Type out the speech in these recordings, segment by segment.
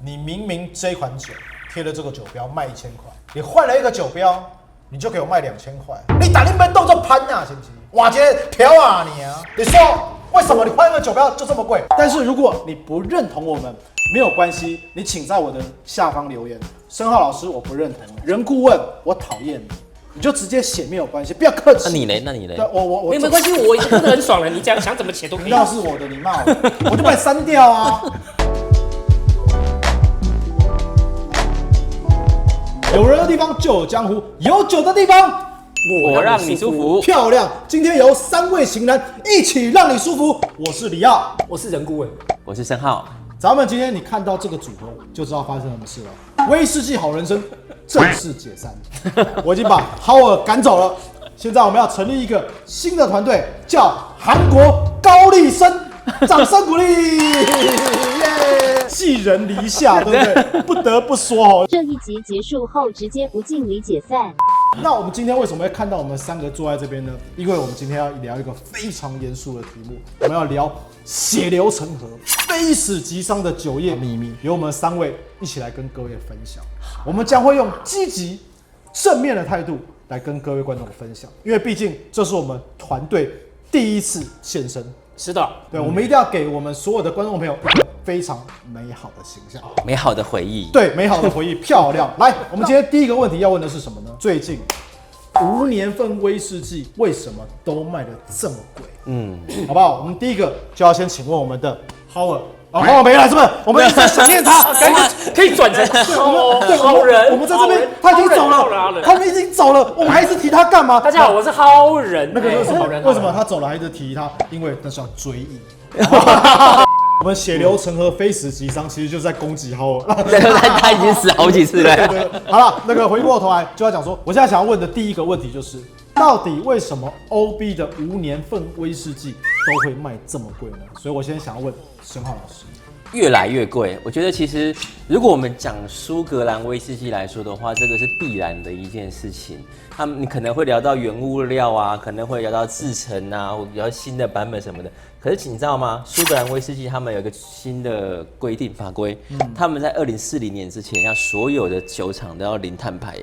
你明明这款酒贴了这个酒标卖1000块，你换了一个酒标，你就给我卖2000块，你打你们动作攀啊，行不行？哇，今天调啊你啊！你说为什么你换一个酒标就这么贵？但是如果你不认同我们，没有关系，你请在我的下方留言。申浩老师，我不认同；人顾问，我讨厌你。你就直接写没有关系，不要客气。那你嘞？对，我没关系，我已经很爽了。你想怎么写都可以。要是我的，你骂我，我就把你删掉啊。有人的地方就有江湖，有酒的地方我让你舒服。漂亮，今天由3位型男一起让你舒服。我是李奥，我是人顾问，我是申浩。咱们今天你看到这个组合，就知道发生什么事了。威士忌好人生正式解散，我已经把浩尔赶走了。现在我们要成立一个新的团队，叫韩国高丽参，掌声鼓励！寄人篱下，对不对？不得不说哦，这一集结束后直接不敬礼解散。那我们今天为什么会看到我们3个坐在这边呢？因为我们今天要聊一个非常严肃的题目，我们要聊血流成河、非死即伤的酒业秘密，由我们3位一起来跟各位分享。我们将会用积极、正面的态度来跟各位观众分享，因为毕竟这是我们团队第一次现身。是的，对，我们一定要给我们所有的观众朋友一个非常美好的形象，美好的回忆。对，美好的回忆，漂亮。来，我们今天第一个问题要问的是什么呢？最近无年份威士忌为什么都卖得这么贵？好不好？我们第一个就要先请问我们的 Howard。Howard 没来，是不是？我们一直在想念他，赶紧可以转成好人。我们在这边，他已经走了，他们已经走了，我们还一直提他干嘛？大家好，我是好人。那个为什么？为什么他走了还一直提他？因为那是要追忆。我们血流成河、非死即伤，其实就是在攻击浩尔。他已经死好几次了。对，好了，那个回过头来就要讲说，我现在想要问的第一个问题就是，到底为什么 OB 的无年份威士忌都会卖这么贵呢？所以我先想要问申浩老师。越来越贵，我觉得其实如果我们讲苏格兰威士忌来说的话，这个是必然的一件事情。你可能会聊到原物料啊，可能会聊到制成啊，或聊新的版本什么的。可是你知道吗？苏格兰威士忌他们有一个新的规定法规，他们在2040年之前，要所有的酒厂都要零碳排。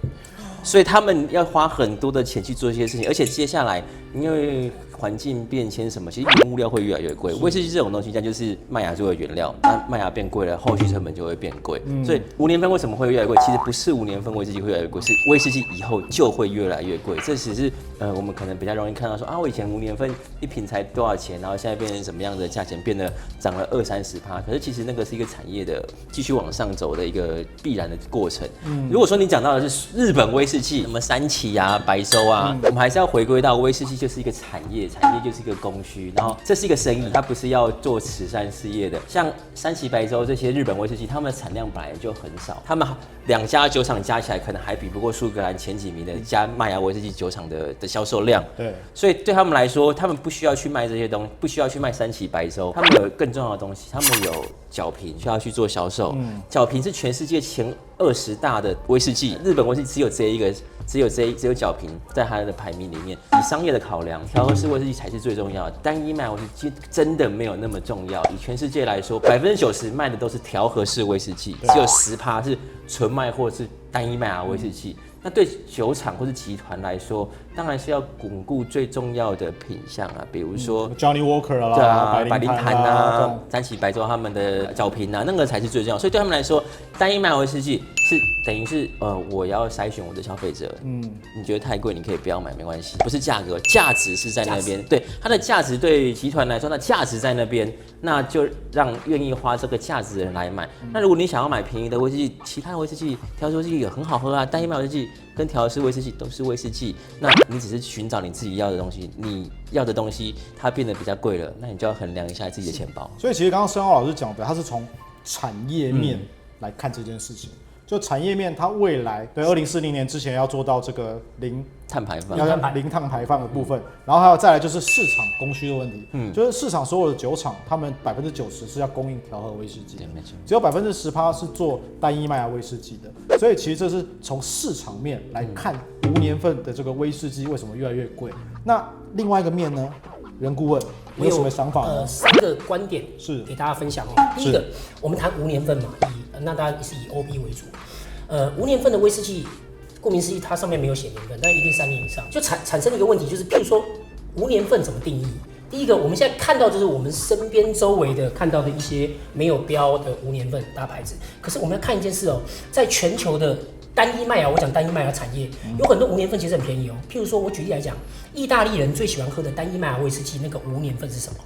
所以他们要花很多的钱去做这些事情，而且接下来因为环境变迁什么，其实原物料会越来越贵。威士忌这种东西，它就是麦芽作为原料，那麦芽变贵了，后续成本就会变贵。所以无年份为什么会越来越贵？其实不是无年份威士忌会越来越贵，是威士忌以后就会越来越贵。这只是我们可能比较容易看到说啊，我以前无年份一瓶才多少钱，然后现在变成什么样的价钱，变得涨了20-30%。可是其实那个是一个产业的继续往上走的一个必然的过程。如果说你讲到的是日本威士忌，什么三旗啊、白州啊，我们还是要回归到威士忌就是一个产业，产业就是一个供需，然后这是一个生意，它不是要做慈善事业的。像三旗、白州这些日本威士忌，他们的产量本来就很少，他们2家酒厂加起来可能还比不过苏格兰前几名的一家麦芽威士忌酒厂的销售量。对，所以对他们来说，他们不需要去卖这些东西，不需要去卖三旗、白州，他们有更重要的东西，他们有角瓶需要去做销售。角瓶是全世界前20大的威士忌，日本威士忌只有角瓶在它的排名里面。以商业的考量，调和式威士忌才是最重要的，单一麦芽威士忌真的没有那么重要。以全世界来说，90%卖的都是调和式威士忌，只有10%是纯麦或是单一麦芽威士忌。那对酒厂或是集团来说，当然是要巩固最重要的品项啊，比如说Johnny Walker 啦，对啊，百灵坛啊，三旗白州他们的角瓶啊，那个才是最重要。所以对他们来说，单一麦芽威士忌是等于是我要筛选我的消费者。你觉得太贵，你可以不要买，没关系，不是价格，价值是在那边。对，它的价值对集团来说，那价值在那边，那就让愿意花这个价值的人来买。那如果你想要买便宜的威士忌，其他的威士忌调式威士忌也很好喝啊，单一麦芽威士忌跟调式威士忌都是威士忌，那你只是寻找你自己要的东西，你要的东西它变得比较贵了，那你就要衡量一下自己的钱包。所以其实刚刚申浩老师讲的，他是从产业面来看这件事情。就产业面，它未来对2040年之前要做到这个零碳排放，零碳排放的部分，然后还有再来就是市场供需的问题。就是市场所有的酒厂，他们90%是要供应调和威士忌，只有10%是做单一麦芽威士忌的。所以其实这是从市场面来看无年份的这个威士忌为什么越来越贵。那另外一个面呢，人顾问有什么想法呢？ 3个观点是给大家分享哦。第一个，我们谈无年份嘛，以那大家是以 OB 为主。无年份的威士忌，顾名思义，它上面没有写年份，但一定3年以上，就产生了一个问题，就是譬如说无年份怎么定义？第一个，我们现在看到就是我们身边周围的看到的一些没有标的无年份大牌子，可是我们要看一件事哦，在全球的单一麦芽，我讲单一麦芽产业，有很多无年份其实很便宜哦。譬如说，我举例来讲，意大利人最喜欢喝的单一麦芽威士忌，那个无年份是什么？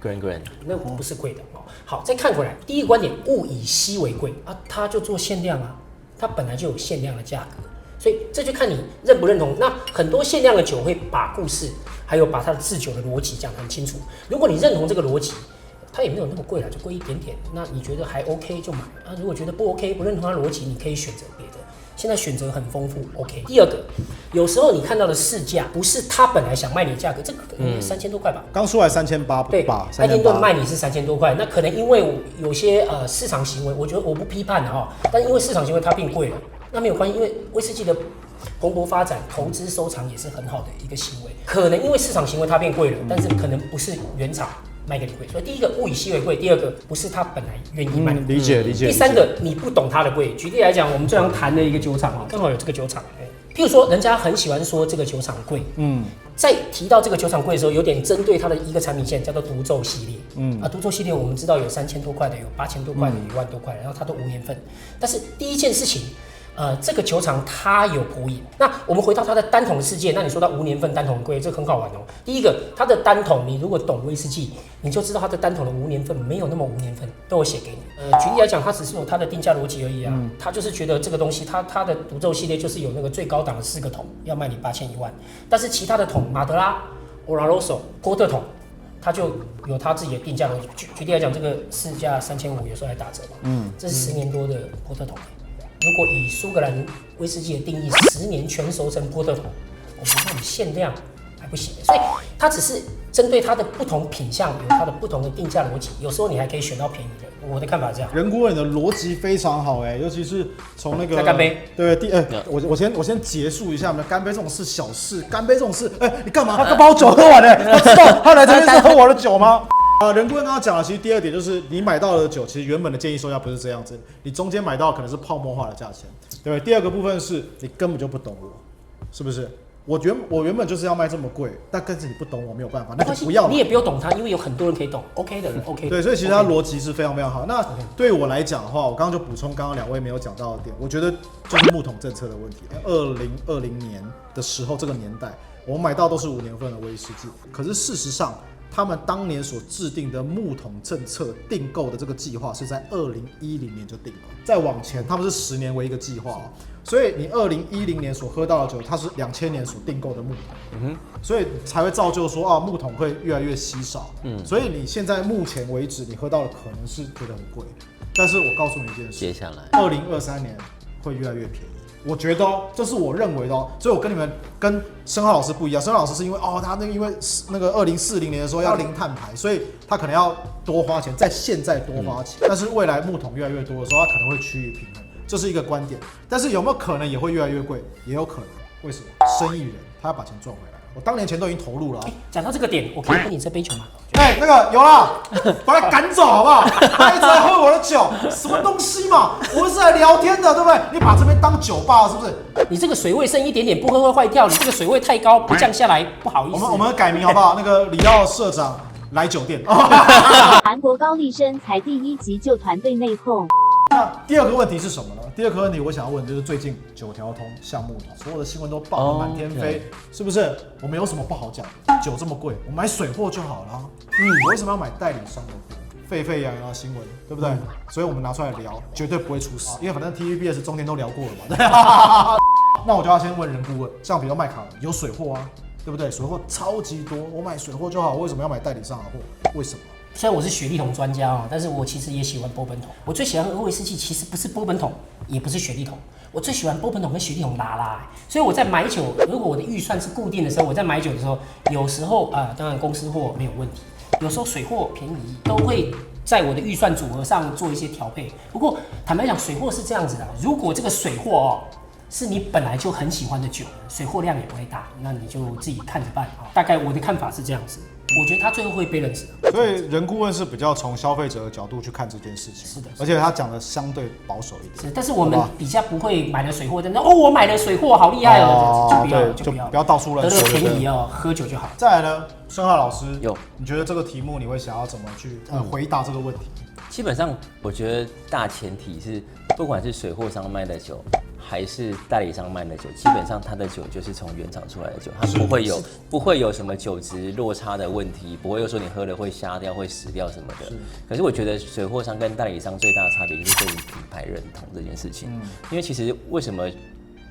Grand， 那不是贵的哦。好，再看回来，第一个观点，物以稀为贵啊，它就做限量啊，它本来就有限量的价格，所以这就看你认不认同。那很多限量的酒会把故事，还有把它的制酒的逻辑讲得很清楚。如果你认同这个逻辑，它也没有那么贵了，就贵一点点。那你觉得还 OK 就买啊？如果觉得不 OK， 不认同它逻辑，你可以选择别的。现在选择很丰富 ，OK。第二个，有时候你看到的市价不是他本来想卖你的价格，这个可能3000多块吧。刚出来3800，对吧？爱丁顿卖你是3000多块，那可能因为有些市场行为，我觉得我不批判的哈，但是因为市场行为它变贵了，那没有关系，因为威士忌的蓬勃发展、投资收藏也是很好的一个行为。可能因为市场行为它变贵了，但是可能不是原厂卖给你贵，所以第一个物以稀为贵，第二个不是他本来愿意卖你贵。理解。第三个你不懂它的贵。举例来讲，我们最常谈的一个酒厂啊，刚好有这个酒厂，譬如说人家很喜欢说这个酒厂贵，在提到这个酒厂贵的时候，有点针对它的一个产品线叫做独奏系列，独奏系列我们知道有3000多块的，有8000多块的，1万多块的，然后它都无年份。但是第一件事情，这个酒厂它有普饮。那我们回到它的单桶的世界，那你说到无年份单桶很贵，这个很好玩哦。第一个，它的单桶，你如果懂威士忌，你就知道它的单桶的无年份没有那么无年份，都有写给你。举例来讲，它只是有它的定价逻辑而已啊。它就是觉得这个东西，它的独奏系列就是有那个最高档的4个桶，要卖你8000、1万。但是其他的桶，马德拉、Oloroso、波特桶，它就有它自己的定价逻辑。举例来讲，这个市价3500，有时候还打折嘛。这是10年多的波特桶。如果以苏格兰威士忌的定义，10年全熟成波特桶，我觉得你限量还不行，所以它只是针对它的不同品项有它的不同的定价逻辑，有时候你还可以选到便宜的。我的看法是这样。人顾问的逻辑非常好尤其是从那个干杯。对，我先结束一下，我们干杯这种事小事，干杯这种事，你干嘛？他把我酒喝完了，他知道他来这边是喝我的酒吗？人顾问刚刚讲了，其实第二点就是你买到的酒，其实原本的建议售价不是这样子，你中间买到可能是泡沫化的价钱，对不对？第二个部分是你根本就不懂我，是不是？我原本就是要卖这么贵，但是你不懂我没有办法，那就不要。你也不用懂它，因为有很多人可以懂 ，OK 的 ，OK 的。对，所以其实它逻辑是非常非常好。那对我来讲的话，我刚刚就补充刚刚2位没有讲到的点，我觉得就是木桶政策的问题。2020年的时候，这个年代我买到都是5年份的威士忌，可是事实上，他们当年所制定的木桶政策订购的这个计划是在2010年就定了，再往前他们是10年为一个计划所以你2010年所喝到的酒，它是2000年所订购的木桶，所以才会造就说木桶会越来越稀少，所以你现在目前为止你喝到的可能是觉得很贵，但是我告诉你一件事，接下来2023年会越来越便宜。我觉得这是我认为的所以我跟你们跟申浩老师不一样。申浩老师是因为他因为那个2040年的时候要零碳排，所以他可能要多花钱，在现在多花钱。但是未来木桶越来越多的时候，他可能会趋于平衡，这是一个观点。但是有没有可能也会越来越贵？也有可能。为什么？生意人他要把钱赚回来。我当年钱都已经投入了讲到这个点，我可以喝你这杯酒吗？那个有啦，把他赶走好不好？他一直在喝我的酒，什么东西嘛？我们是来聊天的，对不对？你把这边当酒吧是不是？你这个水位剩一点点，不喝会坏掉。你这个水位太高，不降下来，不好意思。我们改名好不好？那个李奥社长来酒店。韩国高丽参才第1集就团队内讧。那第二个问题是什么呢？第二个问题我想要问就是最近9条通橡木桶，所有的新闻都报得满天飞，是不是？我们有什么不好讲的？酒这么贵，我买水货就好了。我为什么要买代理商的货？沸沸扬扬的新闻，对不对？所以我们拿出来聊，绝对不会出事，因为反正 TVBS 中间都聊过了嘛。那我就要先问人顾问，像比如麦卡伦有水货对不对？水货超级多，我买水货就好，为什么要买代理商的货？为什么？虽然我是雪莉桶专家但是我其实也喜欢波本桶。我最喜欢喝威士忌，其实不是波本桶，也不是雪莉桶，我最喜欢波本桶跟雪莉桶拉。所以我在买酒，如果我的预算是固定的时候，我在买酒的时候，有时候当然公司货没有问题，有时候水货便宜，都会在我的预算组合上做一些调配。不过坦白讲，水货是这样子的，如果这个水货是你本来就很喜欢的酒，水货量也不会大，那你就自己看着办啊。大概我的看法是这样子，我觉得他最后会被认识的。所以人顾问是比较从消费者的角度去看这件事情，是的，而且他讲的相对保守一点。是，但是我们比较不会买了水货，但是我买了水货好厉害哦，就不要，就不要到处乱得说，了便宜哦，喝酒就好。再来呢，申浩老师，有，你觉得这个题目你会想要怎么去回答这个问题？基本上，我觉得大前提是，不管是水货商卖的酒，还是代理商卖的酒，基本上它的酒就是从原厂出来的酒，它不会有什么酒质落差的问题，不会又说你喝了会瞎掉、会死掉什么的。可是我觉得水货商跟代理商最大的差别就是对于品牌认同这件事情，因为其实为什么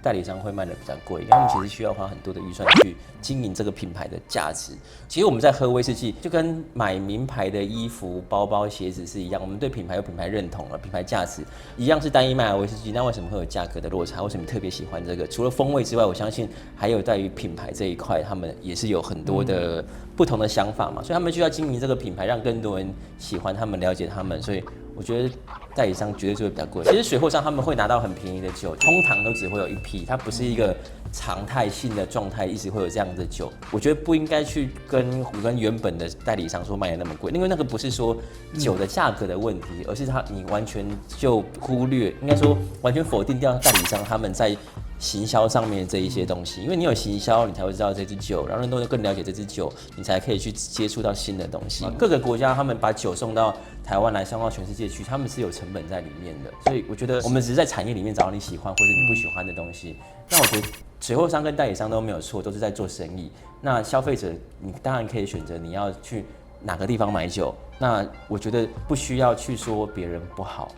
代理商会卖的比较贵，因为他们其实需要花很多的预算去经营这个品牌的价值。其实我们在喝威士忌，就跟买名牌的衣服、包包、鞋子是一样，我们对品牌有品牌认同了，品牌价值一样是单一麦芽威士忌，那为什么会有价格的落差？为什么你特别喜欢这个？除了风味之外，我相信还有在于品牌这一块，他们也是有很多的不同的想法嘛，所以他们就要经营这个品牌，让更多人喜欢他们、了解他们，所以我觉得代理商绝对是会比较贵。其实水货商他们会拿到很便宜的酒，通常都只会有一批，它不是一个常态性的状态，一直会有这样的酒。我觉得不应该去跟原本的代理商说卖的那么贵，因为那个不是说酒的价格的问题，而是你完全就忽略，应该说完全否定掉代理商他们在行销上面这一些东西，因为你有行销，你才会知道这支酒，然后更多人更了解这支酒，你才可以去接触到新的东西。各个国家他们把酒送到台湾来，送到全世界去，他们是有成本在里面的。所以我觉得我们只是在产业里面找到你喜欢或者你不喜欢的东西。那我觉得水货商跟代理商都没有错，都是在做生意。那消费者你当然可以选择你要去哪个地方买酒，那我觉得不需要去说别人不好。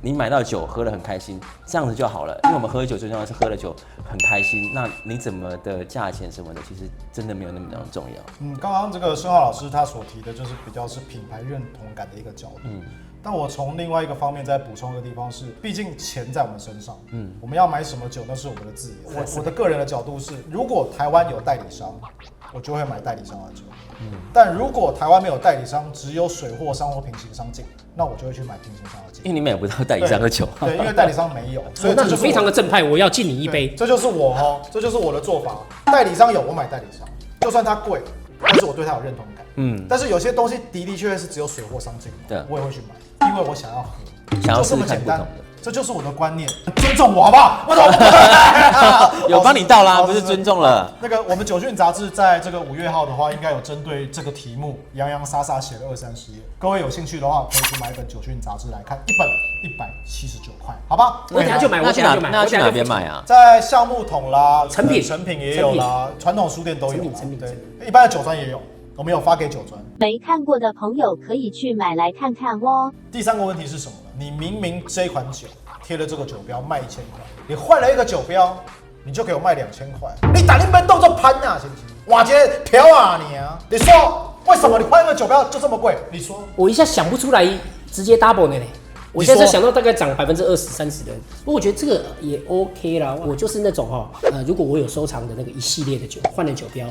你买到酒喝得很开心，这样子就好了。因为我们喝酒最重要的是喝了酒很开心，那你怎么的价钱什么的，其实真的没有那么重要。刚刚这个申浩老师他所提的就是比较是品牌认同感的一个角度。但我从另外一个方面再补充一个地方是，毕竟钱在我们身上，我们要买什么酒那是我们的自由。我的个人的角度是，如果台湾有代理商，我就会买代理商的酒。但如果台湾没有代理商，只有水货商或平行商进，那我就会去买平行商的酒，因为你买不到代理商的酒。对，因为代理商没有，所以那你非常的正派，我要敬你一杯。这就是我这就是我的做法。代理商有，我买代理商，就算它贵，但是我对它有认同感。但是有些东西的确是只有水货商进，我也会去买，因为我想要喝，想要就这么简单不同的。这就是我的观念，尊重我好不好？为什么不有帮你倒啦，不是尊重了。那个我们酒讯杂志在这个5月号的话，应该有针对这个题目洋洋洒洒写了20-30页。各位有兴趣的话，可以去买一本酒讯杂志来看，一本179块，好吧？我等下就买，我等下就买。那去哪边买啊？在橡木桶啦、成品也有啦，传统书店都有啦。成品对，一般的酒庄也有。我们有发给酒庄，没看过的朋友可以去买来看看哦。第三个问题是什么呢？你明明这款酒贴了这个酒标卖1000块，你换了一个酒标，你就给我卖2000块，你打你们动作攀啊，行不行？哇，今天嫖啊你啊！你说为什么你换一个酒标就这么贵？你说我一下想不出来，直接 double 呢？我现在想到大概涨20%-30%的，不过我觉得这个也 OK 啦。我就是那种如果我有收藏的那个一系列的酒，换了酒标，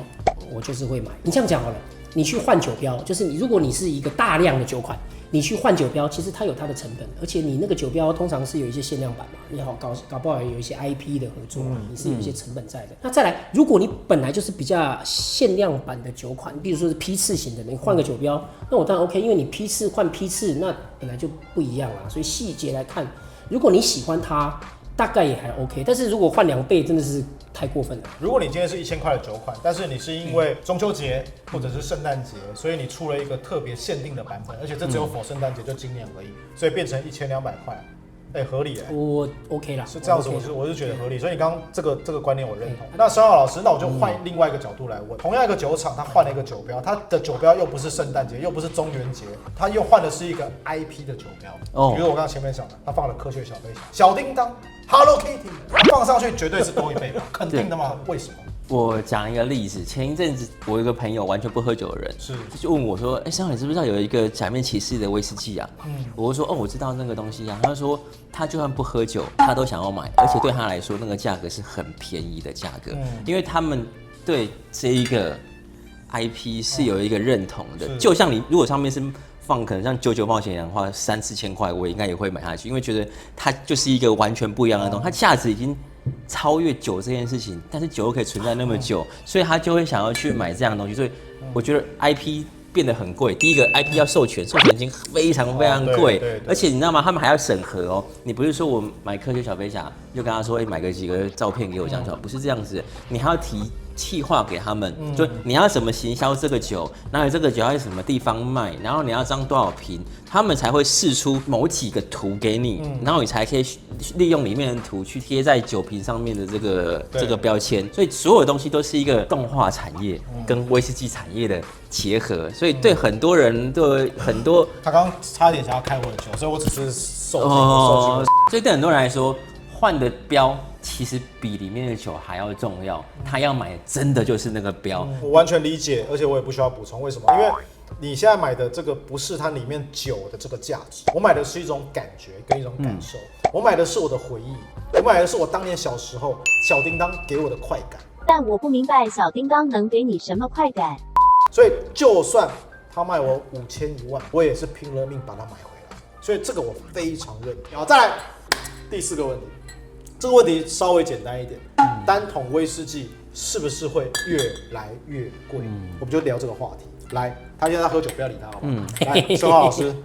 我就是会买。你这样讲好了。你去换酒标，就是如果你是一个大量的酒款，你去换酒标，其实它有它的成本，而且你那个酒标通常是有一些限量版嘛，你好搞不好有一些 IP 的合作嘛，你是有一些成本在的。那再来，如果你本来就是比较限量版的酒款，比如说是批次型的，你换个酒标，那我当然 OK， 因为你批次换批次，那本来就不一样啦。所以细节来看，如果你喜欢它，大概也还 OK， 但是如果换2倍，真的是太过分了。如果你今天是1000块的酒款，但是你是因为中秋节或者是圣诞节，所以你出了一个特别限定的版本，而且这只有否圣诞节，就今年而已，所以变成1200块，合理我 OK 啦，是这样子，我是觉得合理。所以你刚刚这个观念我认同。那申浩老师，那我就换另外一个角度来问，同样一个酒厂，他换了一个酒标，他的酒标又不是圣诞节，又不是中元节，他又换的是一个 IP 的酒标。比如我刚刚前面讲的，他放了科学小飞侠、小叮当、Hello Kitty， 放上去绝对是多一倍，肯定的嘛？为什么？我讲一个例子，前一阵子我有一个朋友完全不喝酒的人，就问我说：“申浩，你知不知道有一个假面骑士的威士忌啊？”我就说：“哦，我知道那个东西啊。”他就说他就算不喝酒，他都想要买，而且对他来说那个价格是很便宜的价格，因为他们对这一个 IP 是有一个认同的。就像你如果上面是放可能像99冒险的话，3-4千块，我应该也会买下去，因为觉得它就是一个完全不一样的东西，它价值已经超越酒这件事情，但是酒又可以存在那么久，所以他就会想要去买这样的东西。所以我觉得 IP 变得很贵。第一个 IP 要授权，授权金非常非常贵，而且你知道吗？他们还要审核哦。你不是说我买科学小飞侠就跟他说，买个几个照片给我这样就好，不是这样子，你还要提企划给他们，就你要怎么行销这个酒，然后这个酒要在什么地方卖，然后你要装多少瓶，他们才会释出某几个图给你，然后你才可以利用里面的图去贴在酒瓶上面的这个标签。所以所有东西都是一个动画产业跟威士忌产业的结合，所以对很多人对很多他刚刚差点想要开我的酒，所以我只是受所以对很多人来说，换的标其实比里面的酒还要重要，他要买的真的就是那个标。我完全理解，而且我也不需要补充。为什么？因为你现在买的这个不是它里面酒的这个价值，我买的是一种感觉跟一种感受，我买的是我的回忆，我买的是我当年小时候小叮当给我的快感。但我不明白小叮当能给你什么快感。所以就算他卖我5000、1万，我也是拼了命把它买回来。所以这个我非常认同。好，再来第4个问题。这个问题稍微简单一点，单桶威士忌是不是会越来越贵？我们就聊这个话题。来，他现在在喝酒，不要理他，好吗？来，申浩老师，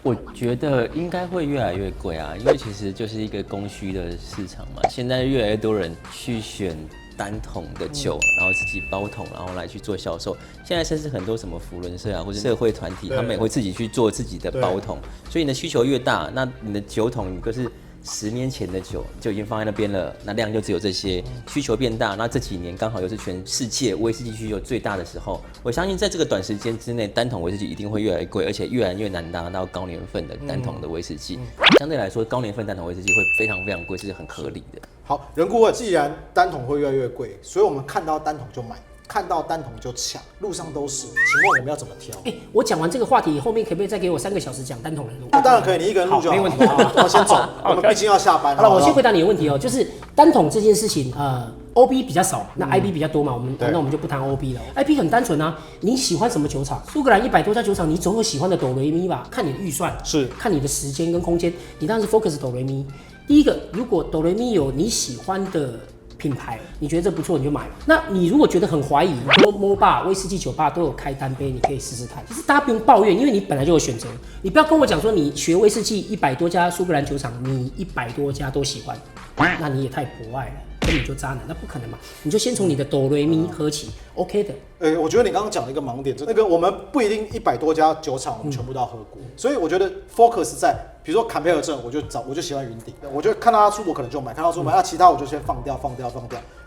我觉得应该会越来越贵啊，因为其实就是一个供需的市场嘛。现在越来越多人去选单桶的酒，然后自己包桶，然后来去做销售。现在甚至很多什么扶轮社啊，或者社会团体，他们也会自己去做自己的包桶。所以你的需求越大，那你的酒桶你就是10年前的酒就已经放在那边了，那量就只有这些，需求变大，那这几年刚好又是全世界威士忌需求最大的时候，我相信在这个短时间之内，单桶威士忌一定会越来越贵，而且越来越难达到高年份的单桶的威士忌。相对来说，高年份单桶威士忌会非常非常贵，是很合理的。好，人顾问，既然单桶会越来越贵，所以我们看到单桶就买。看到单桶就抢，路上都是。请问我们要怎么挑？我讲完这个话题，后面可不可以再给我3个小时讲单桶的路？当然可以，你一个人录就好。没问题。我先走，我们毕竟要下班。好了，我先回答你的问题哦，就是单桶这件事情，OB 比较少，那 IB 比较多嘛，那我们就不谈 OB 了。IB 很单纯啊，你喜欢什么酒厂？苏格兰100多家酒厂，你总有喜欢的哆来咪吧？看你的预算，是看你的时间跟空间，你当然是 focus 哆来咪。第一个，如果哆来咪有你喜欢的品牌，你觉得这不错，你就买。那你如果觉得很怀疑，很多 MOBA 威士忌酒吧都有开单杯，你可以试试看。其实大家不用抱怨，因为你本来就有选择。你不要跟我讲说你学威士忌100多家苏格兰酒厂，你100多家都喜欢，那你也太博爱了，根本就渣男，那不可能嘛。你就先从你的哆来咪喝起 ，OK 的。我觉得你刚刚讲了一个盲点，那个我们不一定100多家酒厂我们全部都要喝过，所以我觉得 focus 在。比如说坎培尔镇，我就喜欢云顶，我就看到它出我可能就买，看到出买，那其他我就先放掉。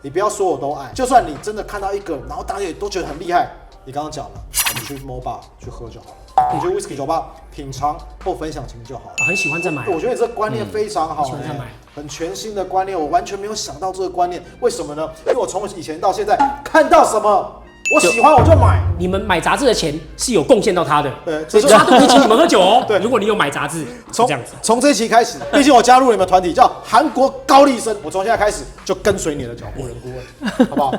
你不要说我都爱，就算你真的看到一个，然后大家也都觉得很厉害，你刚刚讲了，我们去 MOBA 去喝就好了，你去 Whisky 酒吧品尝或分享情就好了。很喜欢再买，我觉得你这个观念非常好，喜欢再买，很全新的观念，我完全没有想到这个观念，为什么呢？因为我从以前到现在看到什么。我喜欢我就买，你们买杂志的钱是有贡献到他的，对，他都可以请你们喝酒哦。对，如果你有买杂志，这样子。从这一期开始，毕竟我加入你们团体叫韩国高丽参，我从现在开始就跟随你的脚步，人顾问，好不好？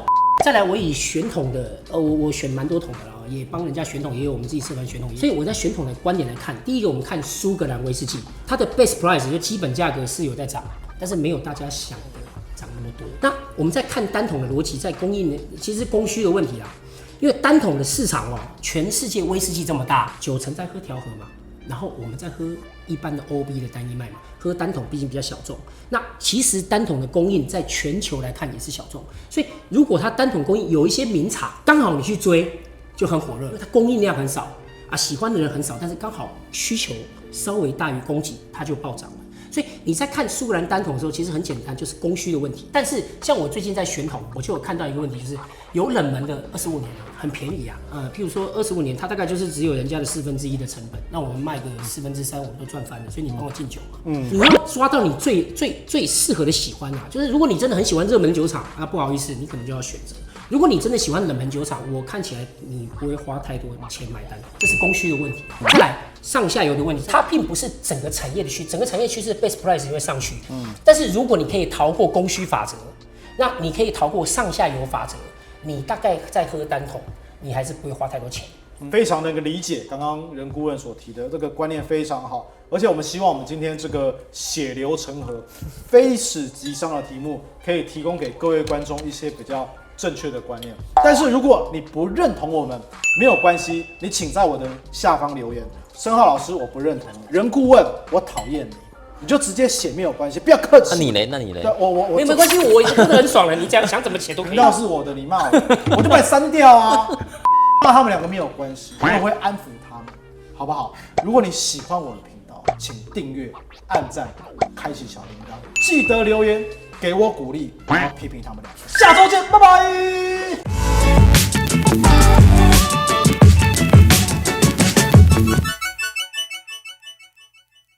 再来，我以选桶的，我选蛮多桶的啦，也帮人家选桶，也有我们自己社团选桶。所以我在选桶的观点来看，第一个我们看苏格兰威士忌，它的 base price 就基本价格是有在涨，但是没有大家想的涨那么多。那我们在看单桶的逻辑，在供应其实供需的问题啦。因为单桶的市场哦，全世界威士忌这么大，90%在喝调和嘛，然后我们在喝一般的 OB 的单一麦嘛，喝单桶毕竟比较小众。那其实单桶的供应在全球来看也是小众，所以如果它单桶供应有一些名茶，刚好你去追就很火热，因为它供应量很少啊，喜欢的人很少，但是刚好需求稍微大于供给，它就暴涨了。所以你在看苏格兰单桶的时候，其实很简单，就是供需的问题。但是像我最近在选桶，我就有看到一个问题，就是有冷门的25年很便宜啊，譬如说25年，它大概就是只有人家的1/4的成本，那我们卖个3/4，我们都赚翻了。所以你帮我敬酒嘛，你要抓到你最适合的喜欢啊，就是如果你真的很喜欢热门酒厂啊，不好意思，你可能就要选择。如果你真的喜欢冷门酒厂，我看起来你不会花太多钱买单，这是供需的问题。再来上下游的问题，它并不是整个产业的整个产业趋势 base price 也会上去。但是如果你可以逃过供需法则，那你可以逃过上下游法则，你大概在喝单桶，你还是不会花太多钱。非常的理解刚刚任顾问所提的这个观念非常好，而且我们希望我们今天这个血流成河、非死即伤的题目，可以提供给各位观众一些比较正确的观念。但是如果你不认同我们，没有关系，你请在我的下方留言。申浩老师，我不认同你；任顾问，我讨厌你。你就直接写没有关系，不要客气。那你嘞？那你嘞？对，我没关系，我已经过得很爽了。你讲想怎么写都可以。要是我的，你骂我，我就把你删掉啊。骂他们两个没有关系，我会安抚他们，好不好？如果你喜欢我的频道，请订阅、按赞、开启小铃铛，记得留言给我鼓励，然后批评他们俩。下周见，拜拜。